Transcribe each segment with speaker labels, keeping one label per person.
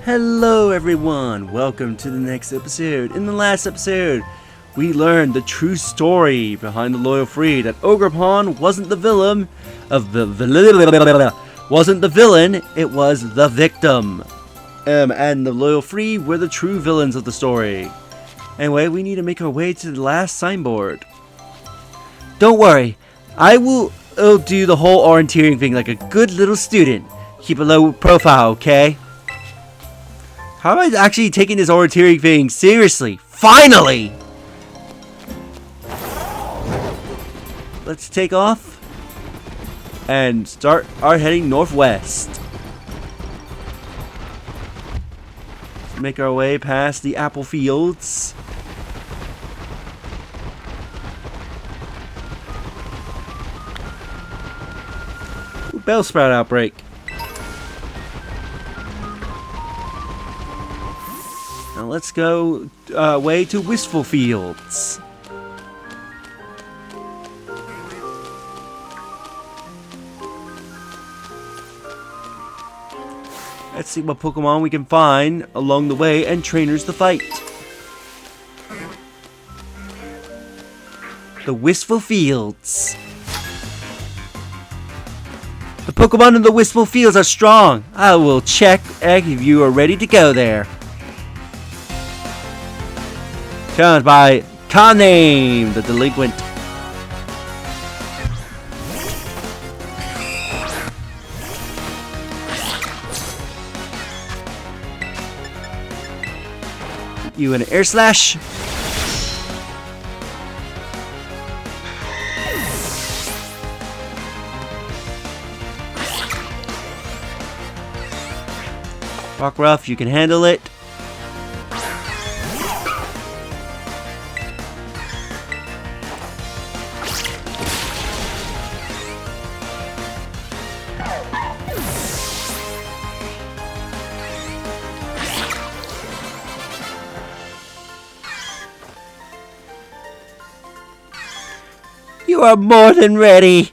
Speaker 1: Hello everyone, welcome to the next episode. In the last episode, we learned the true story behind the Loyal Free, that Ogrepon wasn't the villain it was the victim. And the Loyal Free were the true villains of the story. Anyway, we need to make our way to the last signboard. Don't worry, I will do the whole orienteering thing like a good little student. Keep a low profile, okay? How am I actually taking this orienteering thing seriously? Finally! Let's take off and start our heading northwest. Make our way past the apple fields. Ooh, Bellsprout outbreak. Now let's go way to Wistful Fields. Let's see what Pokemon we can find along the way and trainers to fight. The Wistful Fields. The Pokemon in the Wistful Fields are strong. I will check if you are ready to go there. Challenged by Kaname, the delinquent. You an air slash. Rock Rough, you can handle it. You are more than ready.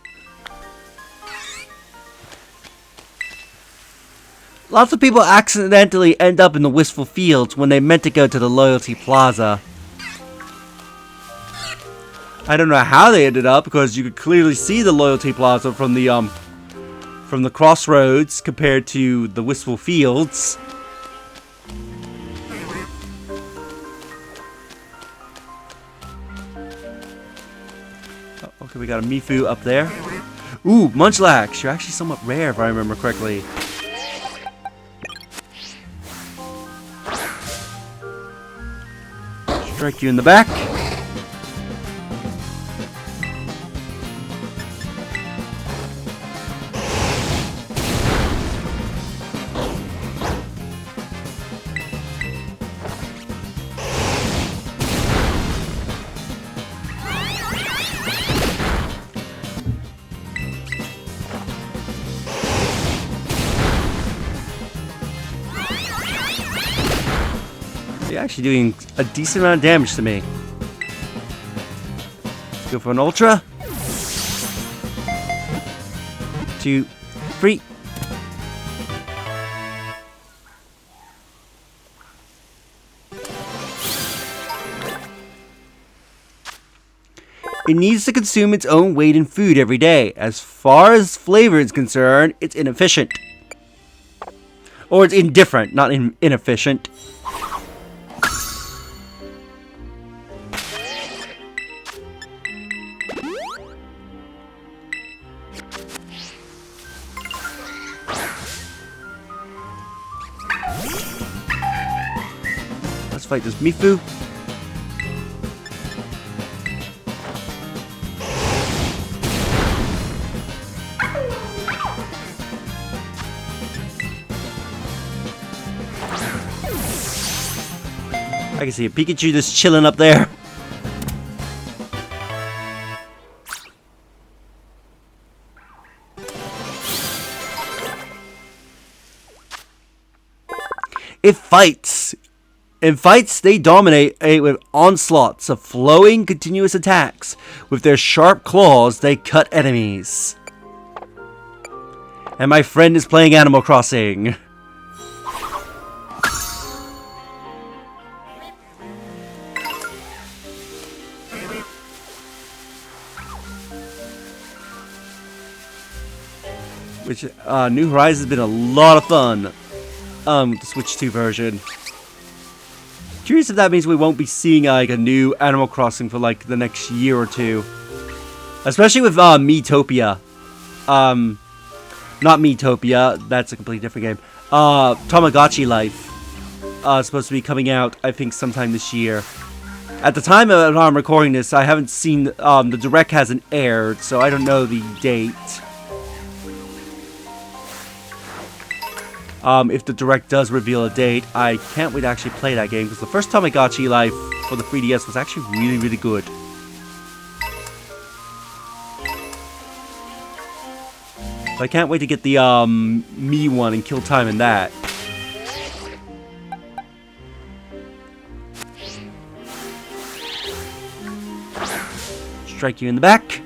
Speaker 1: Lots of people accidentally end up in the Wistful Fields when they meant to go to the Loyalty Plaza. I don't know how they ended up, because you could clearly see the Loyalty Plaza from the crossroads compared to the Wistful Fields. Okay, we got a Mifu up there. Ooh, Munchlax. You're actually somewhat rare if I remember correctly. Strike you in the back. You're actually doing a decent amount of damage to me. Let's go for an Ultra. 2, 3. It needs to consume its own weight in food every day. As far as flavor is concerned, it's inefficient. Or it's indifferent, not inefficient. Let's fight this Mifu. I can see a Pikachu just chilling up there. It fights. In fights, they dominate with onslaughts of flowing, continuous attacks. With their sharp claws, they cut enemies. And my friend is playing Animal Crossing. Which, New Horizons has been a lot of fun. The Switch 2 version. Curious if that means we won't be seeing, like, a new Animal Crossing for, like, the next year or two. Especially with, Miitopia. Not Miitopia, that's a completely different game. Tamagotchi Life. Supposed to be coming out, I think, sometime this year. At the time of I'm recording this, I haven't seen, the Direct hasn't aired, so I don't know the date. If the Direct does reveal a date, I can't wait to actually play that game, because the first Tamagotchi Life for the 3DS was actually really, really good. So I can't wait to get the, Mii one and kill time in that. Strike you in the back.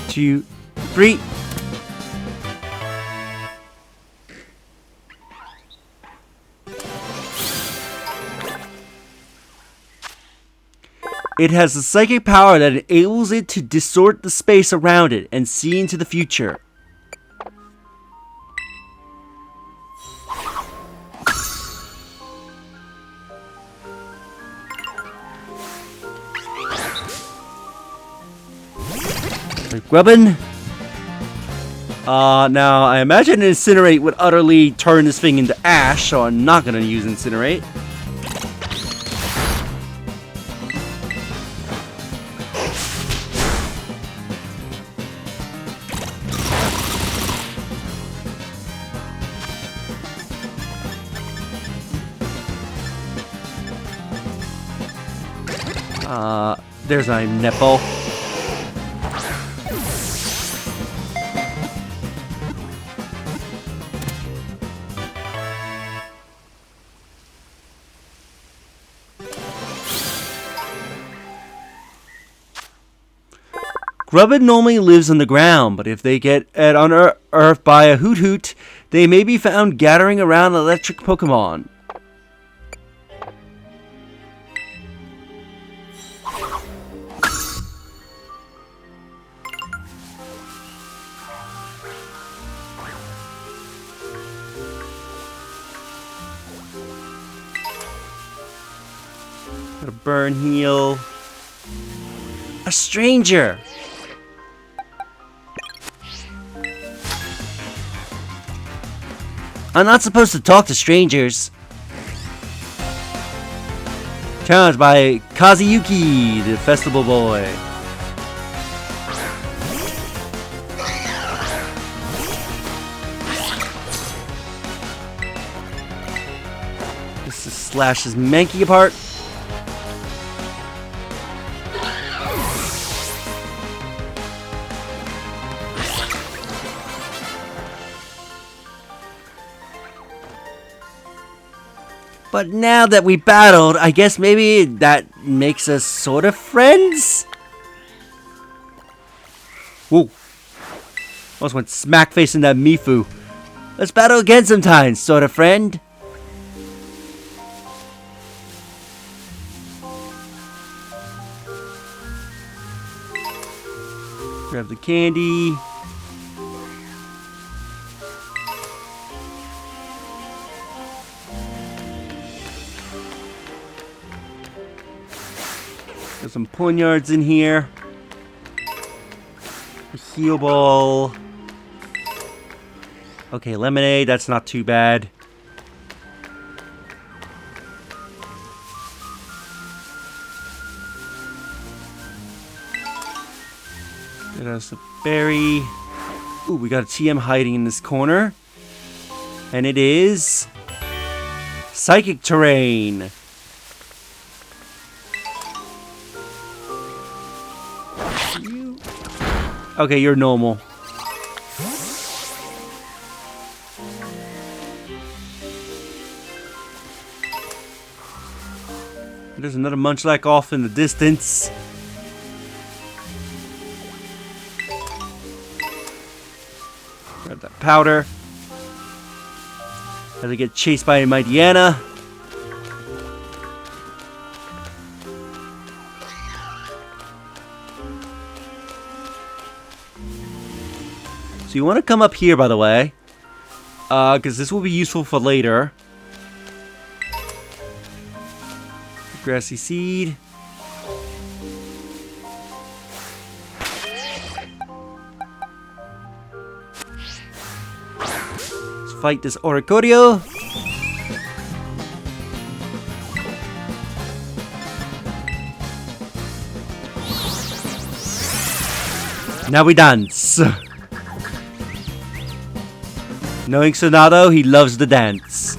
Speaker 1: Two, three. It has a psychic power that enables it to distort the space around it and see into the future. Grubbin. Now I imagine Incinerate would utterly turn this thing into ash, so I'm not gonna use Incinerate. There's a nipple. Grubbin normally lives on the ground, but if they get unearthed by a Hoot Hoot, they may be found gathering around electric Pokemon. Got a burn heal. A stranger! I'm not supposed to talk to strangers. Challenged by Kazuyuki, the festival boy. This slashes Mankey apart. But now that we battled, I guess maybe that makes us sort of friends? Whoa. Almost went smack facing that Mifu. Let's battle again sometime, sort of friend. Grab the candy. There's some poniards in here. A heal ball. Okay, lemonade, that's not too bad. Get us a berry. Ooh, we got a TM hiding in this corner. And it is Psychic Terrain. Okay, you're normal. There's another Munchlax off in the distance. that powder. As I get chased by my Diana. So you want to come up here, by the way. Because this will be useful for later. Grassy seed. Let's fight this Oricorio. Now we dance. Knowing Sonato, he loves the dance.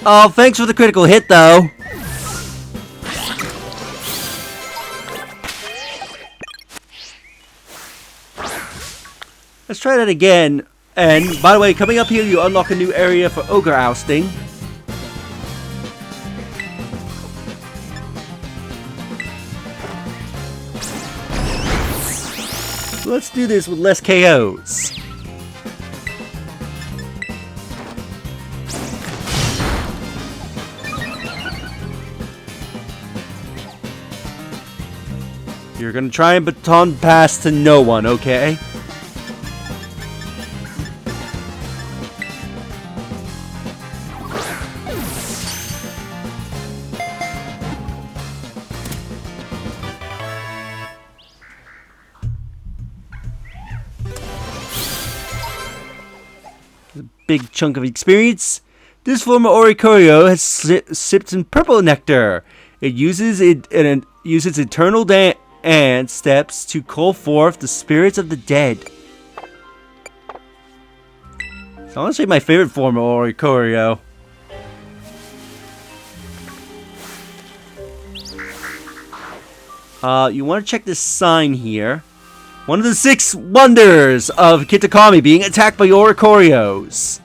Speaker 1: Oh, thanks for the critical hit, though. Let's try that again. And, by the way, coming up here, you unlock a new area for Ogre Ousting. Let's do this with less KOs. You're gonna try and baton pass to no one, okay? Big chunk of experience. This form of Oricorio has sipped some purple nectar. It uses its eternal dance steps to call forth the spirits of the dead. It's honestly my favorite form of Oricorio. You want to check this sign here. One of the 6 wonders of Kitakami being attacked by Oricorios.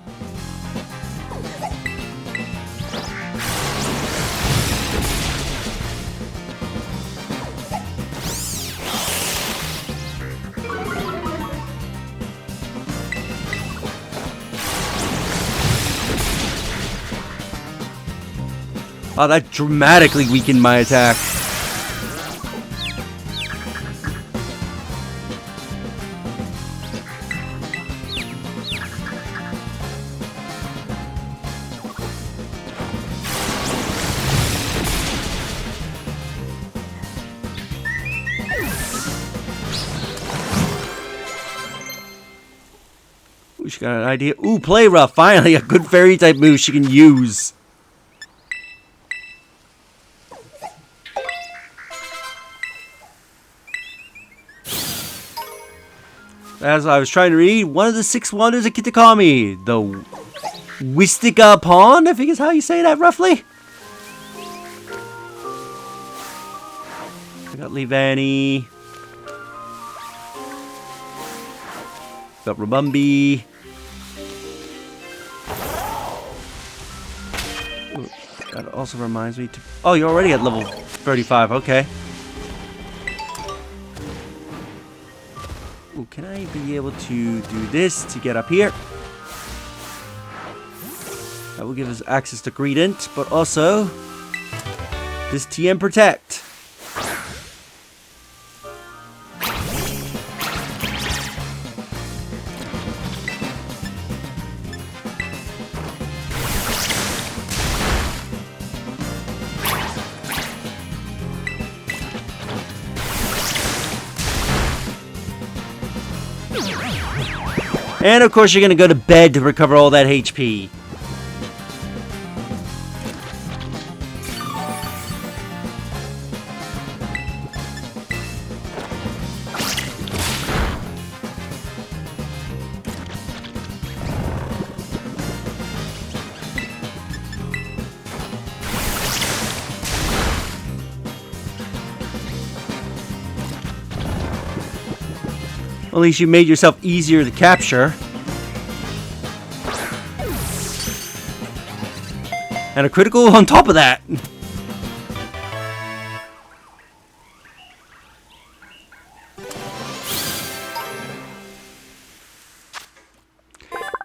Speaker 1: Oh, that dramatically weakened my attack. She got an idea. Ooh, play rough. Finally, a good fairy type move she can use. As I was trying to read, one of the 6 wonders of Kitakami. The Wistica Pond, I think is how you say that roughly. I got Leavanny. Got Rabumbi. Ooh, that also reminds me to... Oh, you're already at level 35, okay. Ooh, can I be able to do this to get up here? That will give us access to Greedent, but also this TM Protect. And of course you're going to go to bed to recover all that HP. At least you made yourself easier to capture. And a critical on top of that.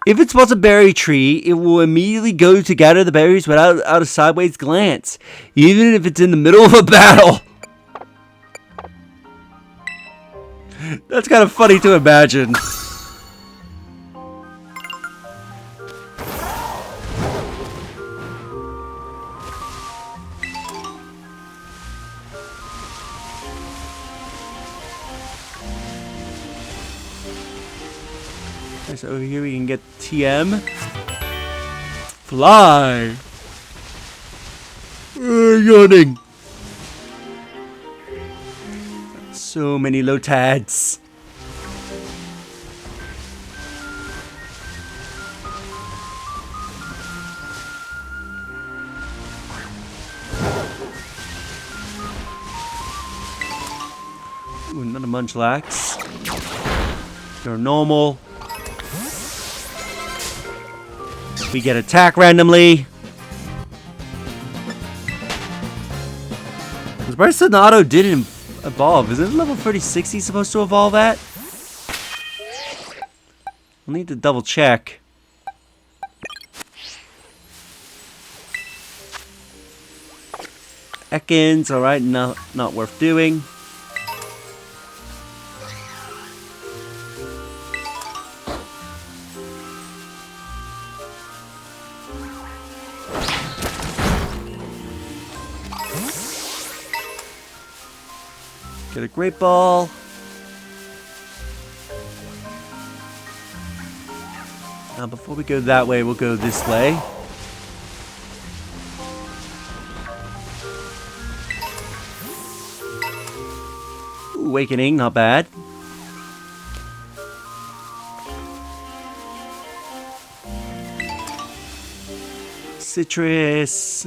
Speaker 1: If it spots a berry tree, it will immediately go to gather the berries without a sideways glance, even if it's in the middle of a battle. That's kind of funny to imagine. So over here we can get TM. Fly! Yawning. So many Lotads. Ooh, another Munchlax. They're normal. We get attack randomly. Because Brysonato didn't evolve. Isn't level 36 he's supposed to evolve at? We'll need to double check. Ekans, alright, not worth doing. Get a Great Ball. Now before we go that way, we'll go this way. Ooh, Awakening, not bad. Citrus.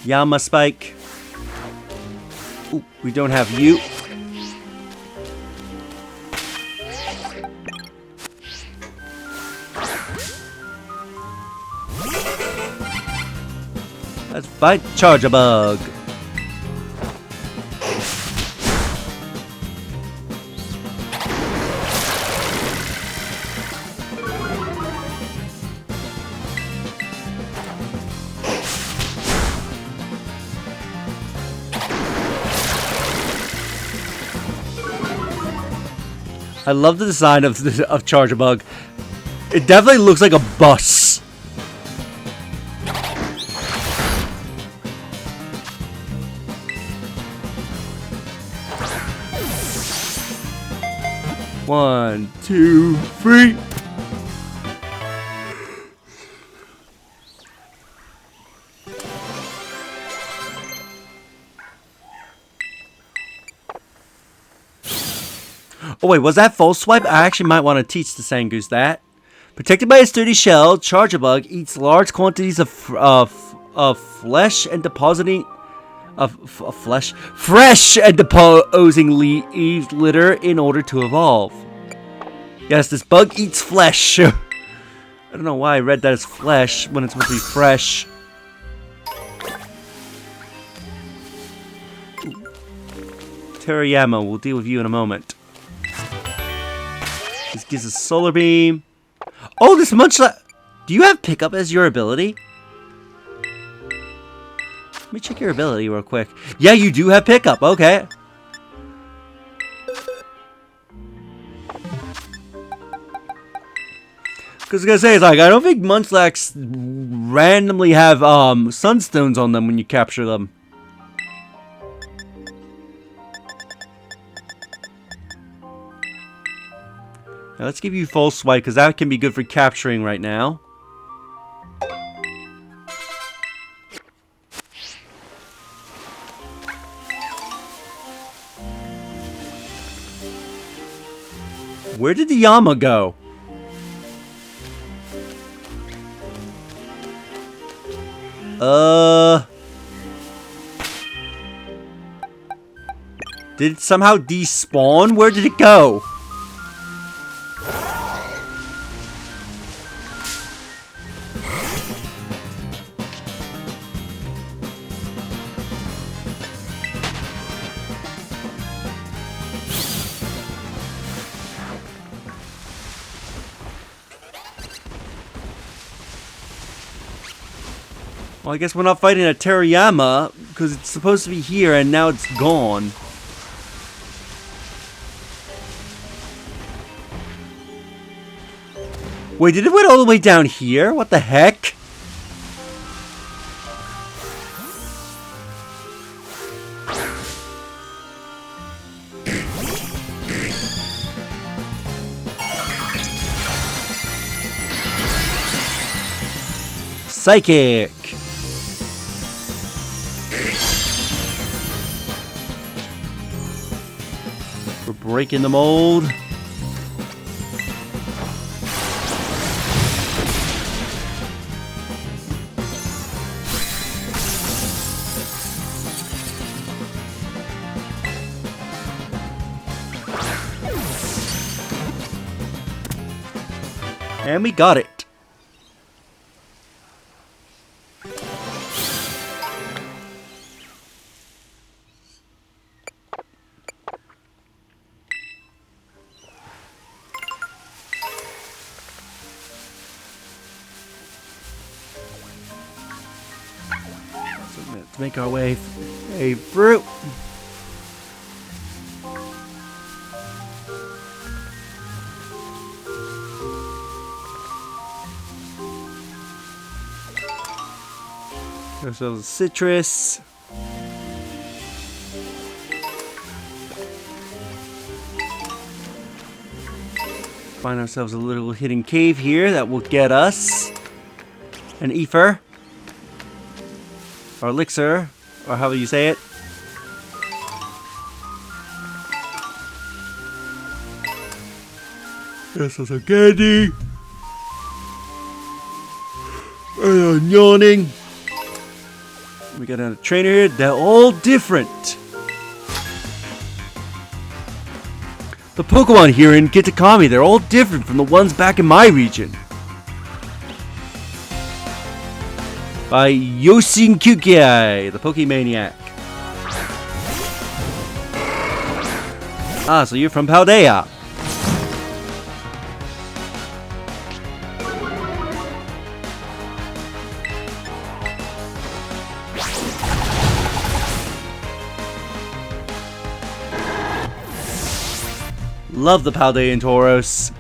Speaker 1: Yama Spike. Ooh, we don't have you. Let's fight Charjabug. I love the design of Charjabug. It definitely looks like a bus. One, two, three. Oh wait, was that full swipe? I actually might want to teach the Sangoose that. Protected by a sturdy shell, Charjabug eats large quantities of flesh and depositing fresh and deposing leaf litter in order to evolve. Yes, this bug eats flesh. I don't know why I read that as flesh when it's supposed to be fresh. Teriyama, we'll deal with you in a moment. This gives us Solar Beam. Oh, this Munchlax. Do you have Pickup as your ability? Let me check your ability real quick. Yeah, you do have Pickup. Okay. Because I was gonna say, it's like, I don't think Munchlax randomly have Sunstones on them when you capture them. Now let's give you full swipe, because that can be good for capturing right now. Where did the Yama go? Did it somehow despawn? Where did it go? Well, I guess we're not fighting at Teriyama, because it's supposed to be here and now it's gone. Wait, did it went all the way down here? What the heck? Psychic! We're breaking the mold. And we got it. Let's make our way through. There's a citrus. Find ourselves a little hidden cave here that will get us an ether. Or elixir, or however you say it. There's some candy. And I'm yawning. We got a trainer here. They're all different. The Pokemon here in Kitakami, they're all different from the ones back in my region. By Yosin Kukiai, the Pokemaniac. Ah, so you're from Paldea. Love the Paldean Tauros.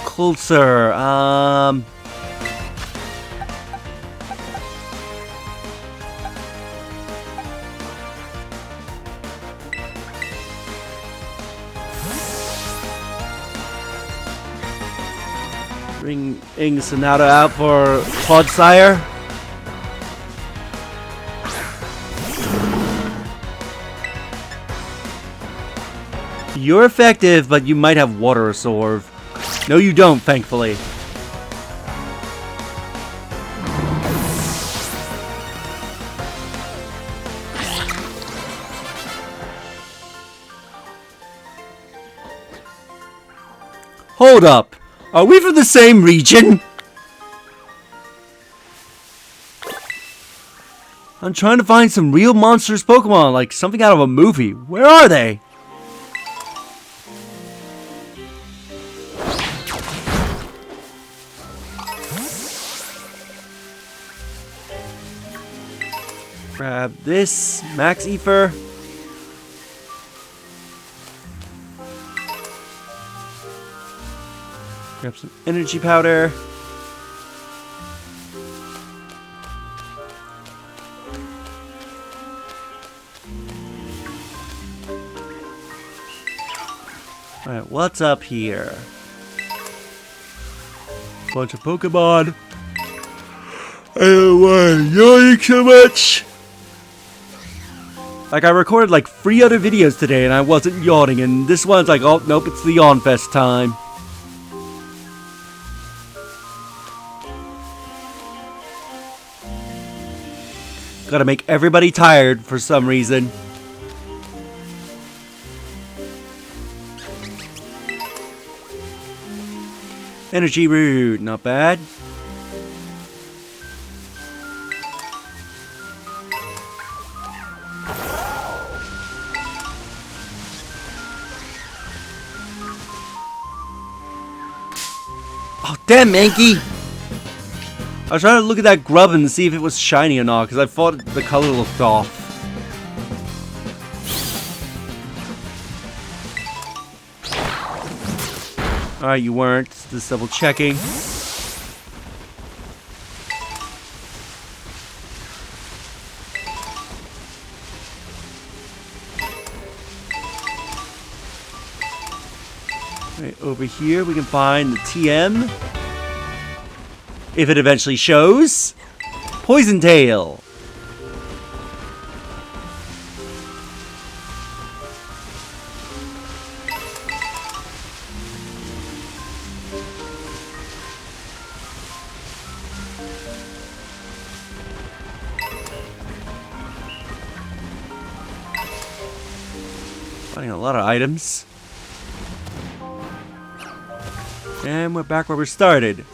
Speaker 1: Closer. Bring Sonata out for Clodsire. You're effective, but you might have Water Absorb. No, you don't, thankfully. Hold up. Are we from the same region? I'm trying to find some real monsters Pokemon, like something out of a movie. Where are they? Grab this, Max Ether. Grab some energy powder. Alright, what's up here? Bunch of Pokemon. I don't want to yawning so much. Like, I recorded like 3 other videos today and I wasn't yawning, and this one's like, oh, nope, it's the yawn fest time. Gotta make everybody tired for some reason. Energy root, not bad. Oh, damn, Mankey! I was trying to look at that grub and see if it was shiny or not, because I thought the color looked off. Alright, you weren't. Just double checking. Right, over here we can find the TM. If it eventually shows. Poison Tail. Finding a lot of items. And we're back where we started.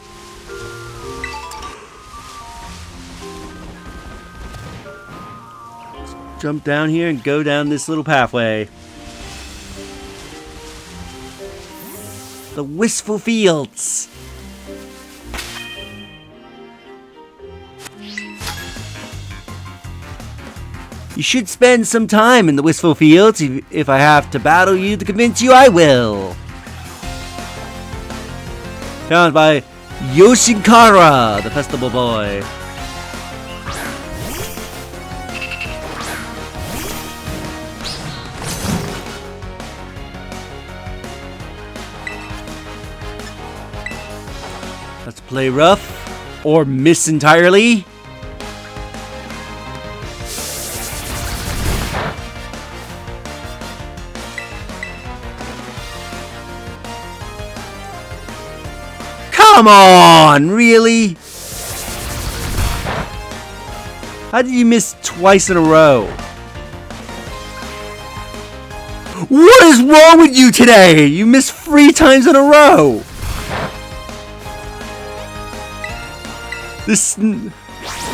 Speaker 1: Let's jump down here and go down this little pathway. The Wistful Fields. You should spend some time in the Wistful Fields. If I have to battle you to convince you, I will. Found by Yoshinkara, the festival boy. Let's play rough or miss entirely. Come on, really? How did you miss twice in a row? What is wrong with you today? You missed 3 times in a row.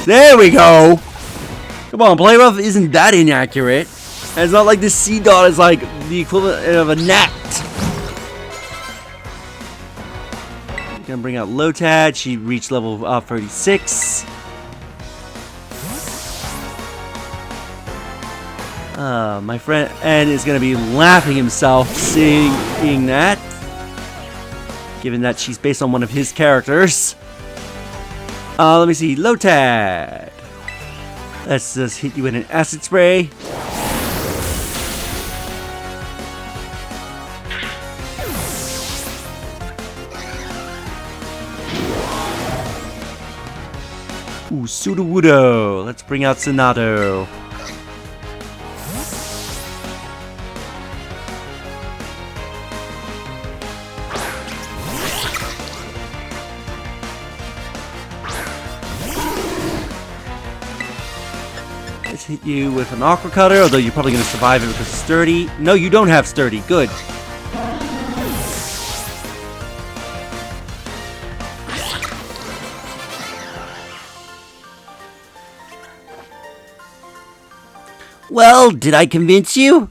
Speaker 1: There we go. Come on, play rough isn't that inaccurate. And it's not like this sea dot is like the equivalent of a gnat. Gonna bring out Lotad. She reached level 36. My friend N is gonna be laughing himself seeing that, given that she's based on one of his characters. Let me see, Lotad. Let's just hit you with an acid spray. Ooh, Sudowoodo. Let's bring out Sonato. Let's hit you with an Aqua Cutter, although you're probably going to survive it because it's sturdy. No, you don't have sturdy. Good. Well, did I convince you?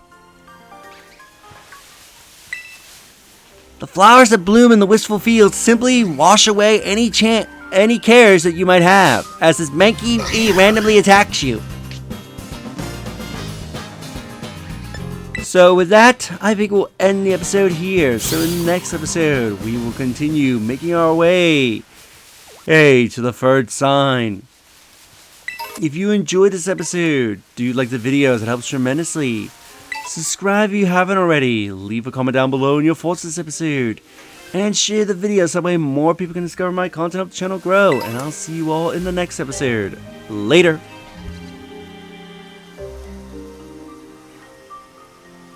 Speaker 1: The flowers that bloom in the Wistful Fields simply wash away any cares that you might have, as this Mankey randomly attacks you. So with that, I think we'll end the episode here. So in the next episode, we will continue making our way to the 3rd sign. If you enjoyed this episode, do you like the videos? It helps tremendously. Subscribe if you haven't already. Leave a comment down below on your thoughts on this episode. And share the video so that way more people can discover my content, help the channel grow. And I'll see you all in the next episode. Later.